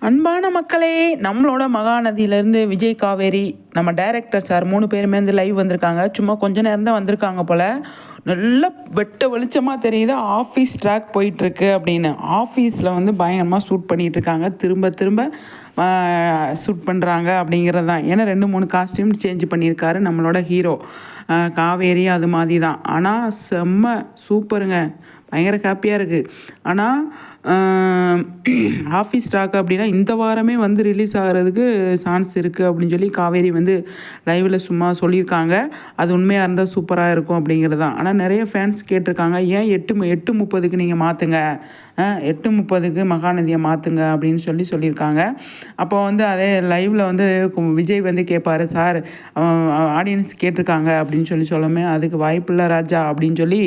அன்பான மக்களே, நம்மளோட மகாநதியிலேருந்து விஜய் காவேரி நம்ம டைரக்டர் சார் 3 பேருமே வந்து லைவ் வந்திருக்காங்க. சும்மா கொஞ்ச நேரம் தான் வந்திருக்காங்க போல். நல்லா வெட்ட வெளிச்சமாக தெரியுது ஆஃபீஸ் ட்ராக் போயிட்டுருக்கு அப்படின்னு. ஆஃபீஸில் வந்து பயங்கரமாக ஷூட் பண்ணிகிட்ருக்காங்க. திரும்ப திரும்ப ஷூட் பண்ணுறாங்க அப்படிங்கிறது தான். ஏன்னா 2-3 காஸ்டியூம் சேஞ்ச் பண்ணியிருக்காரு நம்மளோட ஹீரோ காவேரி. அது மாதிரி தான். ஆனால் செம்ம சூப்பருங்க, பயங்கர ஹாப்பியாக இருக்குது. ஆனால் ஆஃபீஸ் ஸ்டாக் அப்படின்னா இந்த வாரமே வந்து ரிலீஸ் ஆகிறதுக்கு சான்ஸ் இருக்குது அப்படின்னு சொல்லி காவேரி வந்து லைவில் சும்மா சொல்லியிருக்காங்க. அது உண்மையாக இருந்தால் சூப்பராக இருக்கும் அப்படிங்கிறது தான். ஆனால் நிறைய ஃபேன்ஸ் கேட்டிருக்காங்க, ஏன் 8:30க்கு நீங்கள் மாற்றுங்க, 8:30க்கு மகாநதியை மாற்றுங்க அப்படின்னு சொல்லியிருக்காங்க. அப்போ வந்து அதே லைவில் வந்து விஜய் வந்து கேட்பார், சார் ஆடியன்ஸ் கேட்டிருக்காங்க அப்படின்னு சொல்லுமே, அதுக்கு வாய்ப்பில்லை ராஜா அப்படின்னு சொல்லி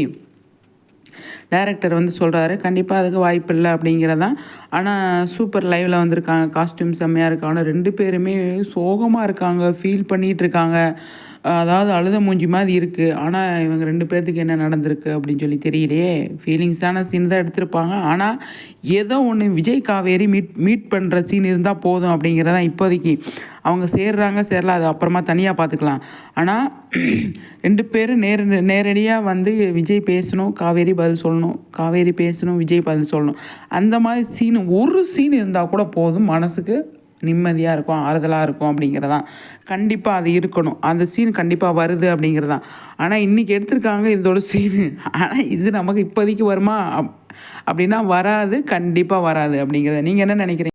டைரக்டர் வந்து சொல்கிறாரு. கண்டிப்பாக அதுக்கு வாய்ப்பு இல்லை அப்படிங்கிறதான். ஆனால் சூப்பர் லைவில் வந்திருக்காங்க. காஸ்டியூம் செம்மையாக இருக்காங்க. ஆனால் 2 பேருமே சோகமாக இருக்காங்க, ஃபீல் பண்ணிகிட்டு இருக்காங்க. அதாவது அழுத மூஞ்சி மாதிரி இருக்குது. ஆனால் இவங்க 2 பேர்த்துக்கு என்ன நடந்திருக்கு அப்படின்னு சொல்லி தெரியலையே. ஃபீலிங்ஸான சீன் தான் எடுத்திருப்பாங்க. ஆனால் ஏதோ ஒன்று விஜய் காவேரி மீட் பண்ணுற சீன் இருந்தால் போதும் அப்படிங்கிறதான் இப்போதைக்கு. அவங்க சேரல, அது அப்புறமா தனியாக பார்த்துக்கலாம். ஆனால் 2 பேரும் நேரடியாக வந்து விஜய் பேசணும், காவேரி பதில் சொல்லணும், காவேரி பேசணும், விஜய் பதில் சொல்லணும். அந்த மாதிரி ஒரு சீன் இருந்தால் கூட போதும், மனசுக்கு நிம்மதியாக இருக்கும், ஆறுதலாக இருக்கும் அப்படிங்கிறதான். கண்டிப்பாக அது இருக்கணும். அந்த சீன் கண்டிப்பாக வருது அப்படிங்கிறதான். ஆனால் இன்றைக்கி எடுத்திருக்காங்க இதோட சீனு. ஆனால் இது நமக்கு இப்போதைக்கு வருமா அப்படின்னா வராது, கண்டிப்பாக வராது அப்படிங்கிறத. நீங்கள் என்ன நினைக்கிறீங்க?